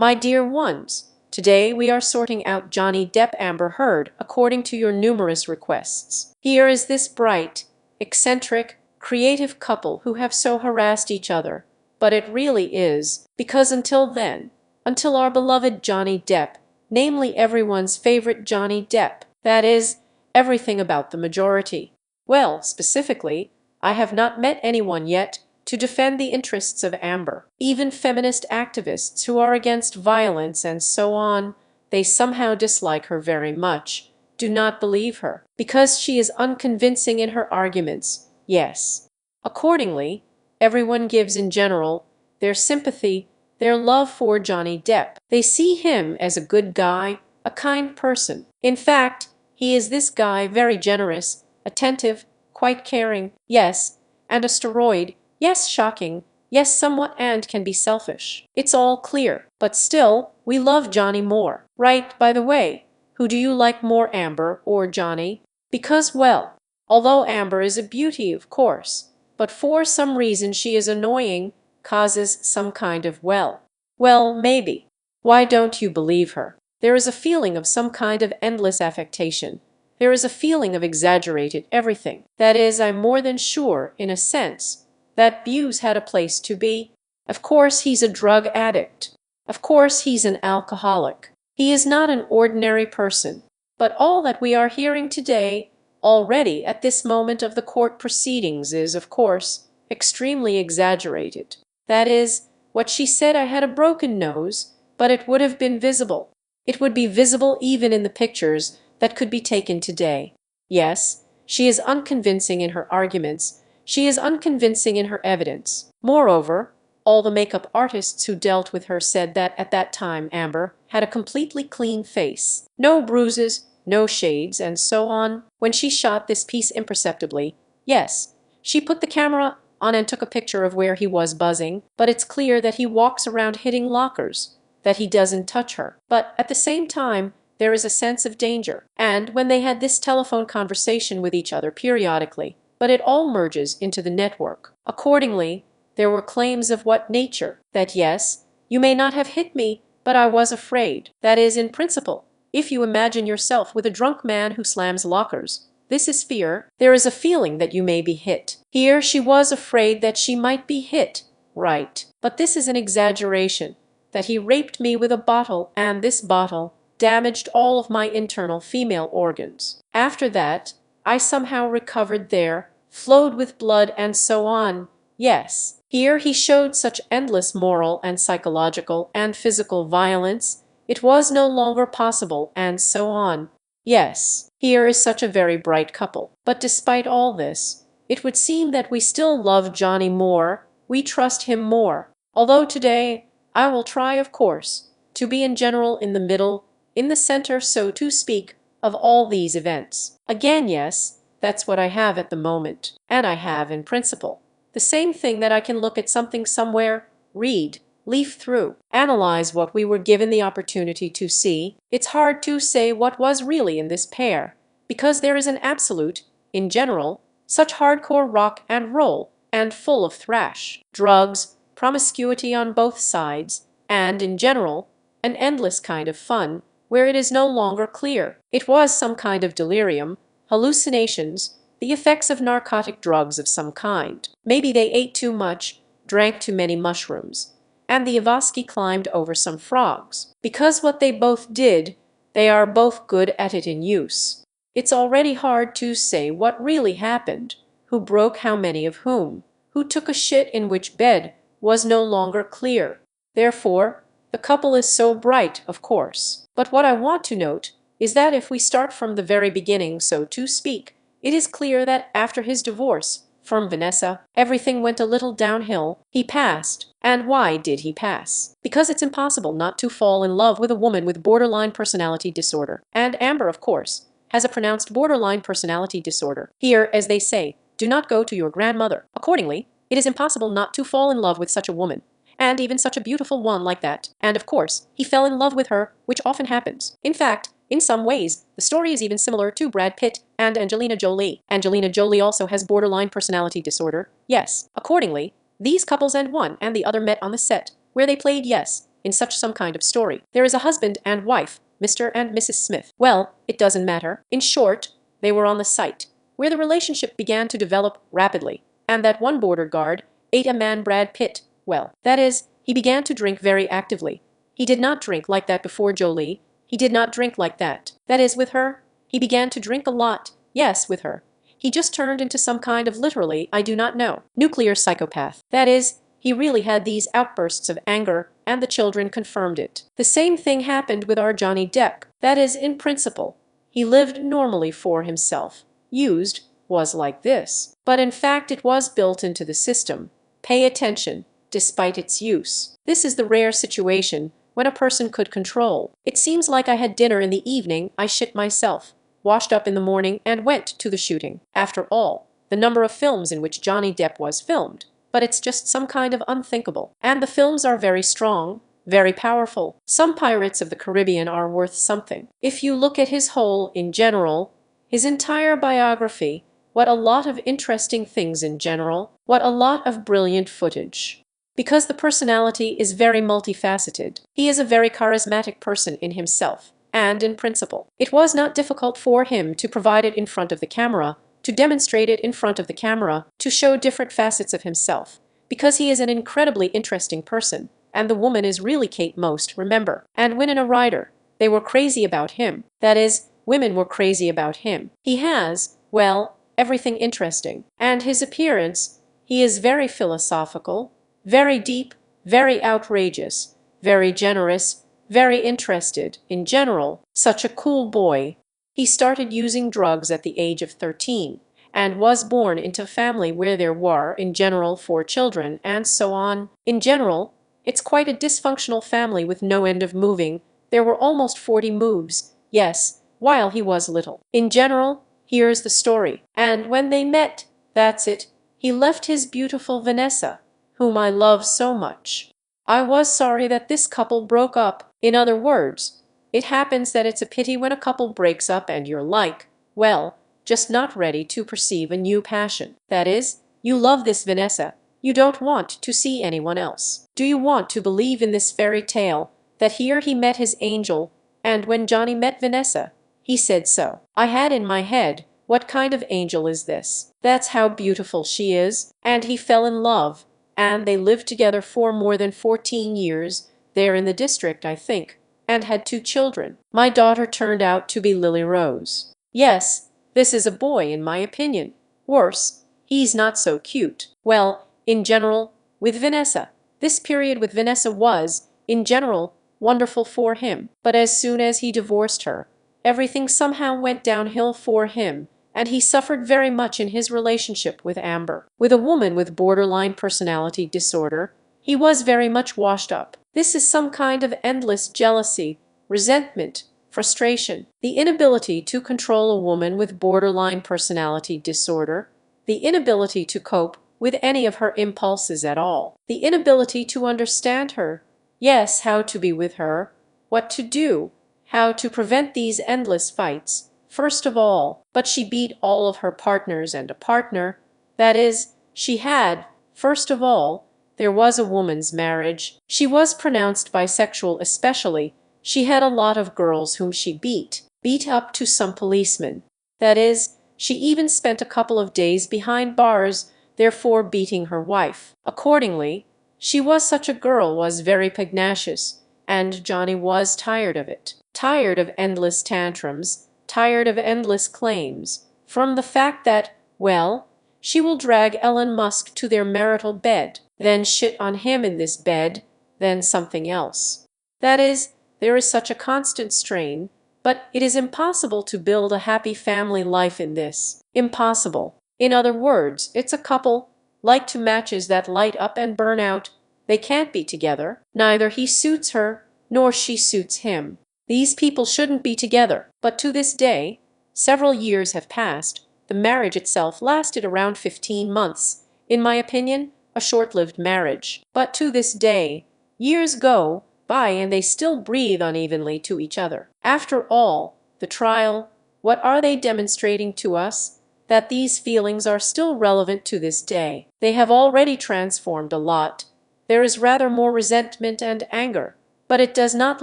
My dear ones, today we are sorting out Johnny Depp Amber Heard according to your numerous requests. Here is this bright, eccentric, creative couple who have so harassed each other, but it really is because until then, until our beloved Johnny Depp, namely everyone's favorite Johnny Depp, that is, everything about the majority. Well, specifically, I have not met anyone yet to defend the interests of Amber. Even feminist activists who are against violence and so on, they somehow dislike her very much, do not believe her, because she is unconvincing in her arguments. Yes. Accordingly, everyone gives in general their sympathy, their love for Johnny Depp. They see him as a good guy, a kind person. In fact, he is this guy, very generous, attentive, quite caring, yes, and a steroid, yes, shocking, yes, somewhat, and can be selfish. It's all clear. But still, we love Johnny more. Right, by the way, who do you like more, Amber or Johnny? Because, well, although Amber is a beauty, of course, but for some reason she is annoying, causes some kind of well, maybe. Why don't you believe her? There is a feeling of some kind of endless affectation. There is a feeling of exaggerated everything. That is, I'm more than sure, in a sense, that Buse had a place to be. Of course he's a drug addict. Of course he's an alcoholic. He is not an ordinary person. But all that we are hearing today, already at this moment of the court proceedings, is, of course, extremely exaggerated. That is, what she said, I had a broken nose, but it would have been visible. It would be visible even in the pictures that could be taken today. Yes, she is unconvincing in her arguments. She is unconvincing in her evidence. Moreover, all the makeup artists who dealt with her said that at that time Amber had a completely clean face. No bruises, no shades, and so on. When she shot this piece imperceptibly, yes, she put the camera on and took a picture of where he was buzzing, but it's clear that he walks around hitting lockers, that he doesn't touch her. But at the same time, there is a sense of danger. And when they had this telephone conversation with each other periodically, but it all merges into the network. Accordingly, there were claims of what nature? That yes, you may not have hit me, but I was afraid. That is, in principle, if you imagine yourself with a drunk man who slams lockers, this is fear. There is a feeling that you may be hit. Here she was afraid that she might be hit. Right. But this is an exaggeration. That he raped me with a bottle, and this bottle damaged all of my internal female organs. After that, I somehow recovered there, flowed with blood, and so on. Yes, here he showed such endless moral and psychological and physical violence, it was no longer possible, and so on. Yes, here is such a very bright couple. But despite all this, it would seem that we still love Johnny more, we trust him more. Although today, I will try, of course, to be in general in the middle, in the center, so to speak, of all these events. Again, yes, that's what I have at the moment. And I have, in principle, the same thing that I can look at something somewhere, read, leaf through, analyze what we were given the opportunity to see. It's hard to say what was really in this pair, because there is an absolute, in general, such hardcore rock and roll, and full of thrash, drugs, promiscuity on both sides, and, in general, an endless kind of fun, where it is no longer clear. It was some kind of delirium, hallucinations, the effects of narcotic drugs of some kind. Maybe they ate too much, drank too many mushrooms, and the Ivosky climbed over some frogs. Because what they both did, they are both good at it in use. It's already hard to say what really happened, who broke how many of whom, who took a shit in which bed, was no longer clear. Therefore, the couple is so bright, of course. But what I want to note is that if we start from the very beginning, so to speak, it is clear that after his divorce from Vanessa, everything went a little downhill. He passed. And why did he pass? Because it's impossible not to fall in love with a woman with borderline personality disorder. And Amber, of course, has a pronounced borderline personality disorder. Here, as they say, do not go to your grandmother. Accordingly, it is impossible not to fall in love with such a woman, and even such a beautiful one like that. And of course, he fell in love with her, which often happens. In fact, in some ways, the story is even similar to Brad Pitt and Angelina Jolie. Angelina Jolie also has borderline personality disorder. Yes. Accordingly, these couples and one and the other met on the set, where they played, yes, in such some kind of story. There is a husband and wife, Mr. and Mrs. Smith. Well, it doesn't matter. In short, they were on the site, where the relationship began to develop rapidly, and that one border guard ate a man Brad Pitt. Well, that is, he began to drink very actively. He did not drink like that before Jolie. He did not drink like that. That is, with her. He began to drink a lot. Yes, with her. He just turned into some kind of literally, I do not know, nuclear psychopath. That is, he really had these outbursts of anger, and the children confirmed it. The same thing happened with our Johnny Depp. That is, in principle, he lived normally for himself. Used was like this. But in fact it was built into the system. Pay attention, despite its use. This is the rare situation when a person could control. It seems like I had dinner in the evening, I shit myself, washed up in the morning, and went to the shooting. After all, the number of films in which Johnny Depp was filmed. But it's just some kind of unthinkable. And the films are very strong, very powerful. Some Pirates of the Caribbean are worth something. If you look at his whole, in general, his entire biography, what a lot of interesting things in general, what a lot of brilliant footage. Because the personality is very multifaceted. He is a very charismatic person in himself, and in principle. It was not difficult for him to provide it in front of the camera, to demonstrate it in front of the camera, to show different facets of himself, because he is an incredibly interesting person, and the woman is really Kate Most, remember. And Winona Ryder, they were crazy about him. That is, women were crazy about him. He has, well, everything interesting. And his appearance, he is very philosophical, very deep, very outrageous, very generous, very interested, in general, such a cool boy. He started using drugs at the age of 13, and was born into a family where there were, in general, 4 children, and so on. In general, it's quite a dysfunctional family with no end of moving. There were almost 40 moves, yes, while he was little. In general, here's the story. And when they met, that's it. He left his beautiful Vanessa, whom I love so much. I was sorry that this couple broke up. In other words, it happens that it's a pity when a couple breaks up and you're like, well, just not ready to perceive a new passion. That is, you love this Vanessa. You don't want to see anyone else. Do you want to believe in this fairy tale, that here he met his angel, and when Johnny met Vanessa, he said so. I had in my head, what kind of angel is this? That's how beautiful she is. And he fell in love, and they lived together for more than 14 years, there in the district, I think, and had 2 children. My daughter turned out to be Lily Rose. Yes, this is a boy, in my opinion. Worse, he's not so cute. Well, in general, with Vanessa, this period with Vanessa was, in general, wonderful for him. But as soon as he divorced her, everything somehow went downhill for him, and he suffered very much in his relationship with Amber. With a woman with borderline personality disorder, he was very much washed up. This is some kind of endless jealousy, resentment, frustration, the inability to control a woman with borderline personality disorder, the inability to cope with any of her impulses at all, the inability to understand her, yes, how to be with her, what to do, how to prevent these endless fights, first of all. But she beat all of her partners and a partner, that is, she had, first of all, there was a woman's marriage. She was pronounced bisexual especially. She had a lot of girls whom she beat up to some policemen. That is, she even spent a couple of days behind bars, therefore beating her wife. Accordingly, she was such a girl, was very pugnacious, and Johnny was tired of it. Tired of endless tantrums, tired of endless claims, from the fact that, well, she will drag Elon Musk to their marital bed, then shit on him in this bed, then something else. That is, there is such a constant strain, but it is impossible to build a happy family life in this. Impossible. In other words, it's a couple, like 2 matches that light up and burn out. They can't be together. Neither he suits her, nor she suits him. These people shouldn't be together. But to this day, several years have passed. The marriage itself lasted around 15 months. In my opinion, a short-lived marriage. But to this day, years go by and they still breathe unevenly to each other. After all, the trial, what are they demonstrating to us? That these feelings are still relevant to this day. They have already transformed a lot. There is rather more resentment and anger. but it does not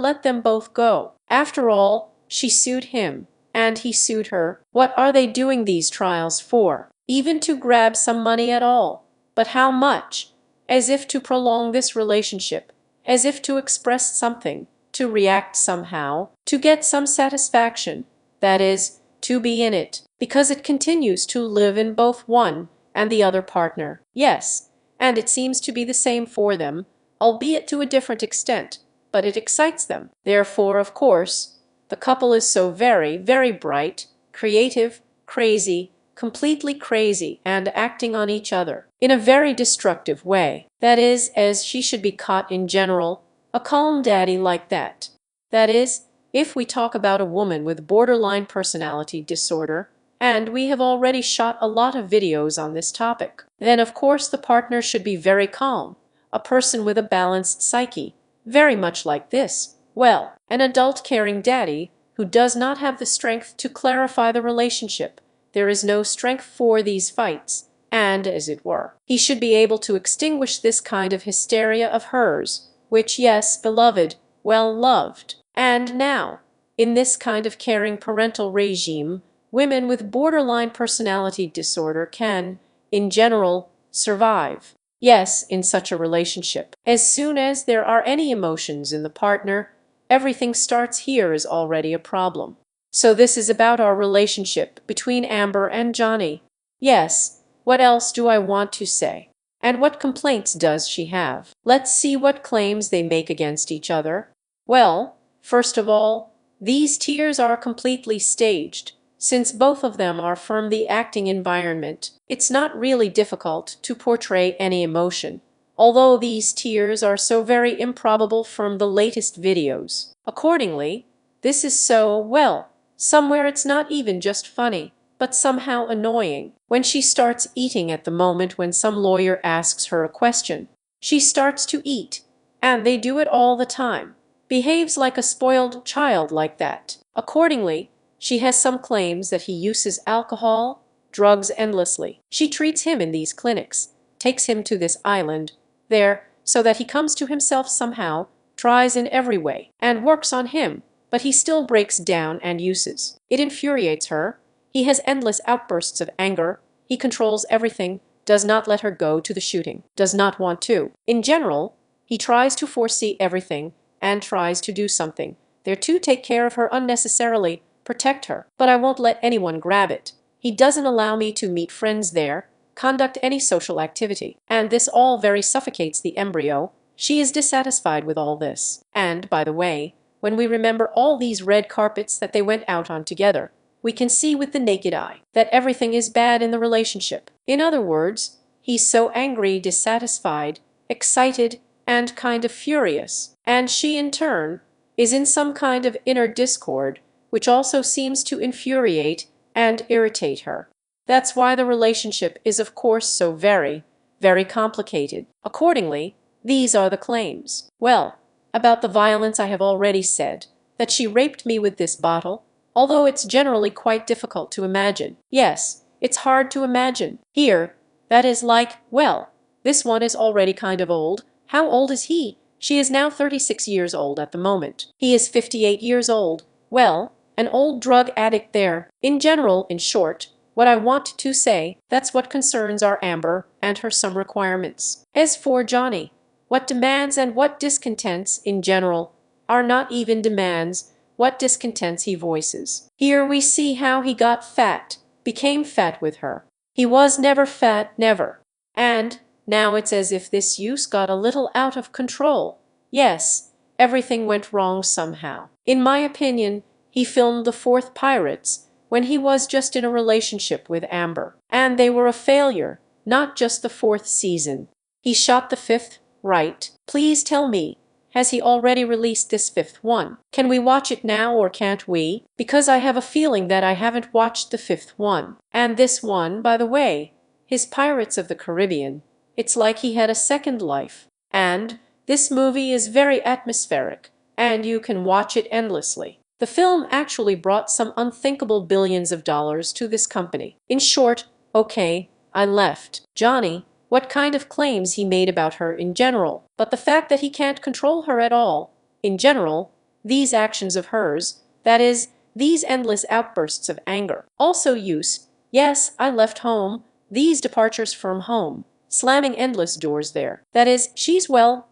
let them both go. After all, she sued him, and he sued her. What are they doing these trials for? Even to grab some money at all. But how much? As if to prolong this relationship, as if to express something, to react somehow, to get some satisfaction, that is, to be in it, because it continues to live in both one and the other partner. Yes, and it seems to be the same for them, albeit to a different extent, but it excites them. Therefore, of course, the couple is so very, very bright, creative, crazy, completely crazy, and acting on each other in a very destructive way. That is, as she should be caught in general, a calm daddy like that. That is, if we talk about a woman with borderline personality disorder, and we have already shot a lot of videos on this topic, then of course the partner should be very calm, a person with a balanced psyche, very much like this. Well, an adult caring daddy who does not have the strength to clarify the relationship. There is no strength for these fights, and, as it were, he should be able to extinguish this kind of hysteria of hers, which, yes, beloved, well loved. And now, in this kind of caring parental regime, women with borderline personality disorder can, in general, survive. Yes, in such a relationship. As soon as there are any emotions in the partner, everything starts here is already a problem. So this is about our relationship between Amber and Johnny. Yes, what else do I want to say? And what complaints does she have? Let's see what claims they make against each other. Well, first of all, these tears are completely staged. Since both of them are from the acting environment, it's not really difficult to portray any emotion, although these tears are so very improbable from the latest videos. Accordingly, this is so, well, somewhere it's not even just funny, but somehow annoying. When she starts eating at the moment when some lawyer asks her a question, she starts to eat, and they do it all the time. Behaves like a spoiled child like that. Accordingly, she has some claims that he uses alcohol, drugs endlessly. She treats him in these clinics, takes him to this island, there, so that he comes to himself somehow, tries in every way, and works on him, but he still breaks down and uses. It infuriates her. He has endless outbursts of anger. He controls everything, does not let her go to the shooting, does not want to. In general, he tries to foresee everything and tries to do something there to take care of her unnecessarily, protect her. But I won't let anyone grab it. He doesn't allow me to meet friends there, conduct any social activity. And this all very suffocates the embryo. She is dissatisfied with all this. And, by the way, when we remember all these red carpets that they went out on together, we can see with the naked eye that everything is bad in the relationship. In other words, he's so angry, dissatisfied, excited, and kind of furious. And she, in turn, is in some kind of inner discord, which also seems to infuriate and irritate her. That's why the relationship is, of course, so very, very complicated. Accordingly, these are the claims. Well, about the violence I have already said, that she raped me with this bottle, although it's generally quite difficult to imagine. Yes, it's hard to imagine. Here, that is like, well, this one is already kind of old. How old is he? She is now 36 years old at the moment. He is 58 years old. Well, an old drug addict there. In general, in short, what I want to say, that's what concerns our Amber and her some requirements. As for Johnny, what demands and what discontents, in general, are not even demands, what discontents he voices. Here we see how he got fat, became fat with her. He was never fat, never. And now it's as if this use got a little out of control. Yes, everything went wrong somehow. In my opinion, he filmed the 4th Pirates when he was just in a relationship with Amber. And they were a failure, not just the 4th season. He shot the 5th, right? Please tell me, has he already released this 5th one? Can we watch it now or can't we? Because I have a feeling that I haven't watched the 5th one. And this one, by the way, his Pirates of the Caribbean, it's like he had a second life. And this movie is very atmospheric, and you can watch it endlessly. The film actually brought some unthinkable billions of dollars to this company. In short, okay, I left Johnny, what kind of claims he made about her in general, but the fact that he can't control her at all, In general, these actions of hers, that is, these endless outbursts of anger, also use, yes, I left home, these departures from home, slamming endless doors there. That is, she's well,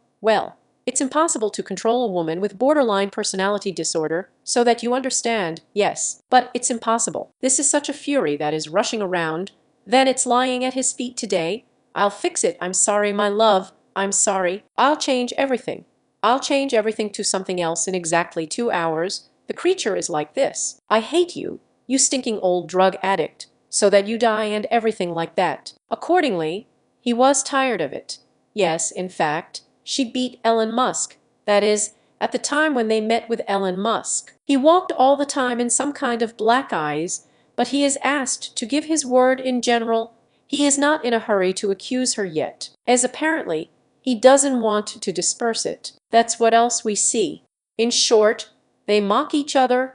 it's impossible to control a woman with borderline personality disorder, so that you understand, yes, but it's impossible. This is such a fury that is rushing around, then it's lying at his feet today. I'll fix it, I'm sorry, my love, I'm sorry, I'll change everything. I'll change everything to something else in exactly 2 hours. The creature is like this. I hate you, you stinking old drug addict, so that you die and everything like that. Accordingly, he was tired of it. Yes, in fact, she beat Elon Musk. That is, at the time when they met with Elon Musk. He walked all the time in some kind of black eyes, but he is asked to give his word in general. He is not in a hurry to accuse her yet, as apparently he doesn't want to disperse it. That's what else we see. In short, they mock each other,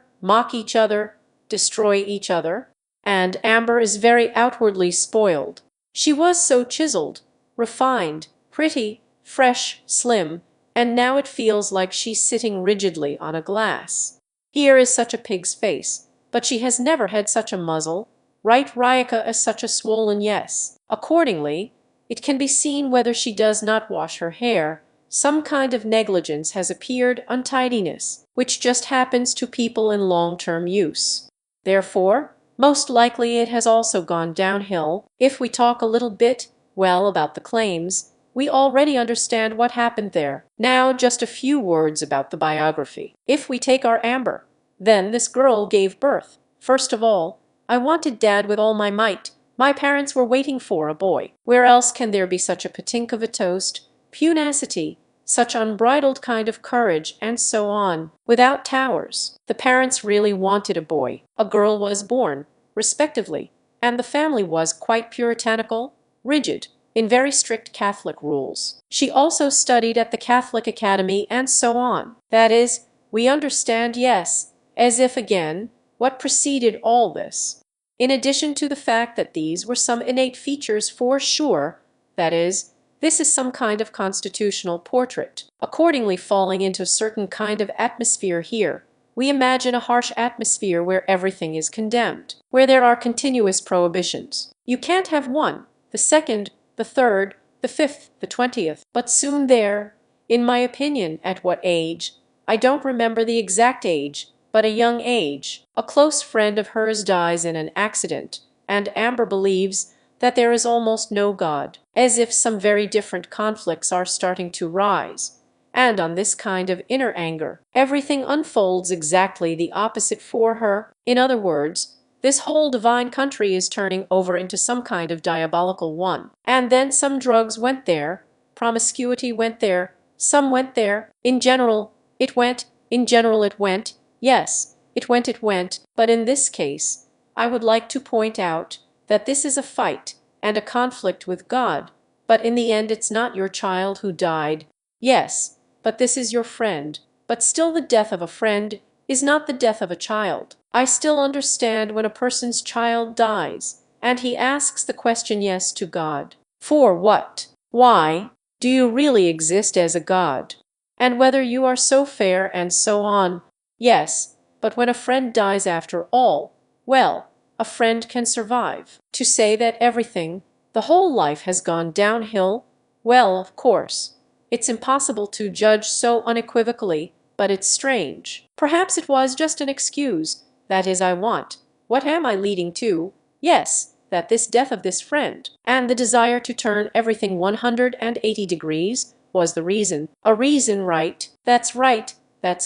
destroy each other, and Amber is very outwardly spoiled. She was so chiseled, refined, pretty, fresh, slim, and now it feels like she's sitting rigidly on a glass. Here is such a pig's face, but she has never had such a muzzle. Right, Ryaka is such a swollen yes. Accordingly, it can be seen whether she does not wash her hair. Some kind of negligence has appeared, untidiness, which just happens to people in long-term use. Therefore, most likely it has also gone downhill. If we talk a little bit, well, about the claims, we already understand what happened there. Now just a few words about the biography. If we take our Amber, then this girl gave birth. First of all, I wanted Dad with all my might. My parents were waiting for a boy. Where else can there be such a patink of a toast, pugnacity, such unbridled kind of courage, and so on, without towers? The parents really wanted a boy. A girl was born, respectively, and the family was quite puritanical, rigid, in very strict Catholic rules. She also studied at the Catholic Academy and so on. That is, we understand, yes, as if again, what preceded all this. In addition to the fact that these were some innate features for sure, that is, this is some kind of constitutional portrait. Accordingly, falling into a certain kind of atmosphere here, we imagine a harsh atmosphere where everything is condemned, where there are continuous prohibitions. You can't have one, the second, the third, the fifth, the 20th, but soon there, in my opinion, at what age? I don't remember the exact age, but a young age. A close friend of hers dies in an accident, and Amber believes that there is almost no God, as if some very different conflicts are starting to rise. And on this kind of inner anger, everything unfolds exactly the opposite for her. In other words, this whole divine country is turning over into some kind of diabolical one. And then some drugs went there, promiscuity went there, some went there. In general, it went, yes, it went, but in this case, I would like to point out that this is a fight and a conflict with God, but in the end it's not your child who died. Yes, but this is your friend, but still the death of a friend is not the death of a child. I still understand when a person's child dies, and he asks the question yes to God. For what? Why? Do you really exist as a God? And whether you are so fair and so on. Yes, but when a friend dies after all, well, a friend can survive. To say that everything, the whole life has gone downhill, well, of course, it's impossible to judge so unequivocally, but it's strange. Perhaps it was just an excuse. That is, I want. What am I leading to? Yes, that this death of this friend, and the desire to turn everything 180 degrees, was the reason. A reason, right? That's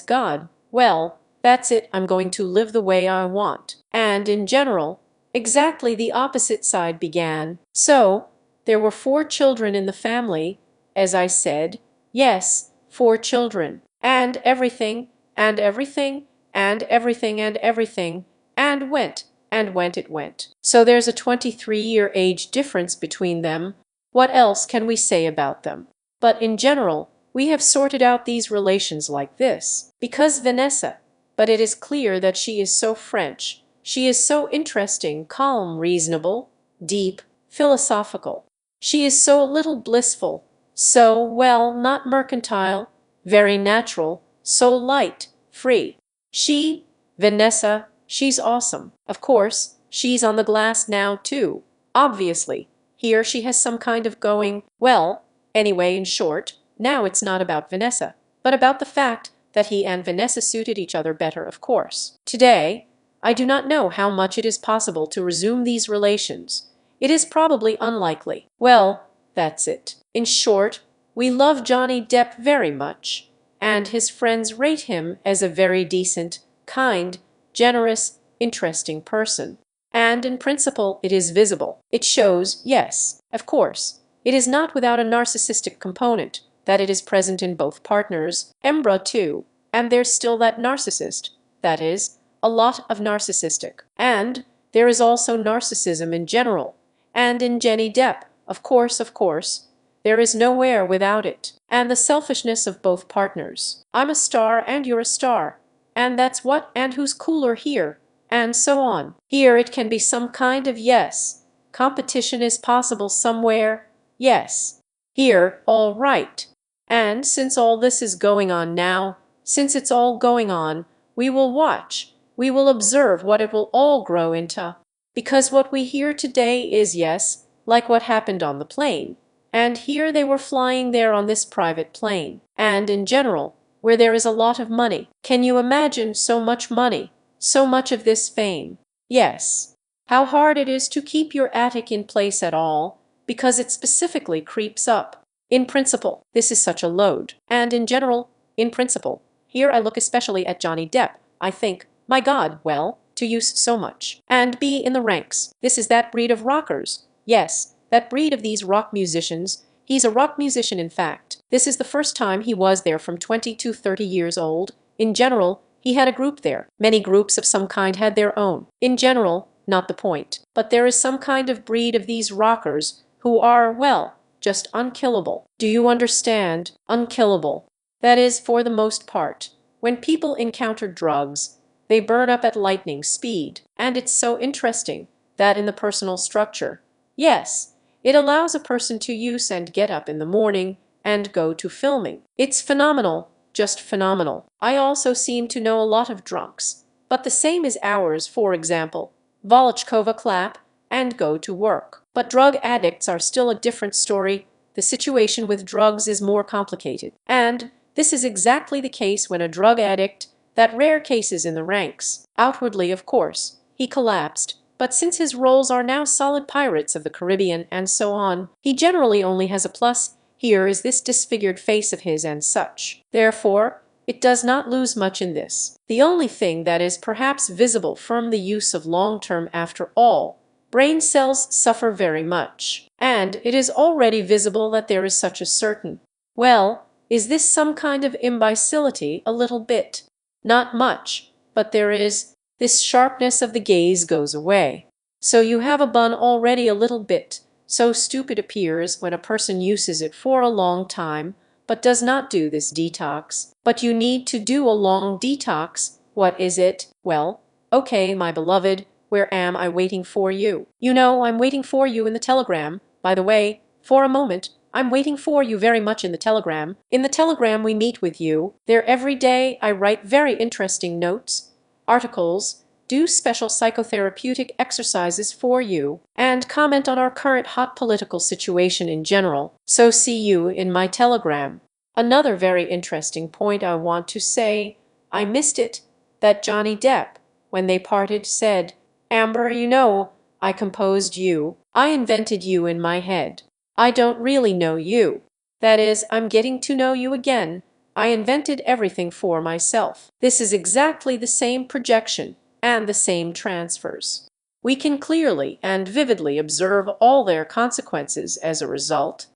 God. Well, that's it, I'm going to live the way I want. And in general, exactly the opposite side began. So, there were 4 children in the family, as I said. Yes, 4 children. And everything, and everything, and everything, and everything, and went it went. So there's a 23-year age difference between them. What else can we say about them? But in general, we have sorted out these relations like this. Because Vanessa, but it is clear that she is so French, she is so interesting, calm, reasonable, deep, philosophical. She is so little blissful, so, well, not mercantile, very natural, so light, free. She, Vanessa, she's awesome. Of course, she's on the glass now too. Obviously, here she has some kind of going, well, anyway, in short, now it's not about Vanessa, but about the fact that he and Vanessa suited each other better, of course. Today, I do not know how much it is possible to resume these relations. It is probably unlikely. Well, that's it. In short, we love Johnny Depp very much, and his friends rate him as a very decent, kind, generous, interesting person. And in principle it is visible. It shows, yes, of course, it is not without a narcissistic component, that it is present in both partners, Embra too, and there's still that narcissist, that is, a lot of narcissistic. And there is also narcissism in general, and in Johnny Depp, of course, there is nowhere without it. And the selfishness of both partners. I'm a star and you're a star, and that's what, and who's cooler here, and so on. Here it can be some kind of yes. Competition is possible somewhere, yes. Here, all right. And since all this is going on now, since it's all going on, we will watch, we will observe what it will all grow into. Because what we hear today is, yes, like what happened on the plane. And here they were flying there on this private plane. And in general, where there is a lot of money. Can you imagine so much money, so much of this fame? Yes. How hard it is to keep your attic in place at all, because it specifically creeps up. In principle, this is such a load. And in general, in principle, here I look especially at Johnny Depp, I think, my God, well, to use so much. And be in the ranks. This is that breed of rockers. Yes, that breed of these rock musicians. He's a rock musician, in fact. This is the first time he was there from 20 to 30 years old. In general, he had a group there. Many groups of some kind had their own. In general, not the point. But there is some kind of breed of these rockers who are, well, just unkillable. Do you understand? Unkillable. That is, for the most part. When people encounter drugs, they burn up at lightning speed. And it's so interesting that in the personal structure, yes, it allows a person to use and get up in the morning and go to filming. It's phenomenal, just phenomenal. I also seem to know a lot of drunks, but the same as ours, for example, Volchkova clap and go to work. But drug addicts are still a different story. The situation with drugs is more complicated. And this is exactly the case when a drug addict, that rare cases in the ranks. Outwardly, of course, he collapsed. But since his roles are now solid pirates of the Caribbean and so on, he generally only has a plus. Here is this disfigured face of his and such. Therefore, it does not lose much in this. The only thing that is perhaps visible from the use of long-term after all, brain cells suffer very much. And it is already visible that there is such a certain, well, is this some kind of imbecility? A little bit. Not much, but there is. This sharpness of the gaze goes away. So you have a bun already a little bit. So stupid appears when a person uses it for a long time, but does not do this detox. But you need to do a long detox. What is it? Well, okay, my beloved, where am I waiting for you? You know, I'm waiting for you in the telegram. By the way, for a moment, I'm waiting for you very much in the telegram. In the telegram we meet with you. There every day I write very interesting notes, articles, do special psychotherapeutic exercises for you, and comment on our current hot political situation in general. So see you in my telegram. Another very interesting point I want to say, I missed it, that Johnny Depp, when they parted, said, Amber, you know, I composed you. I invented you in my head. I don't really know you. That is, I'm getting to know you again. I invented everything for myself. This is exactly the same projection and the same transfers. We can clearly and vividly observe all their consequences as a result.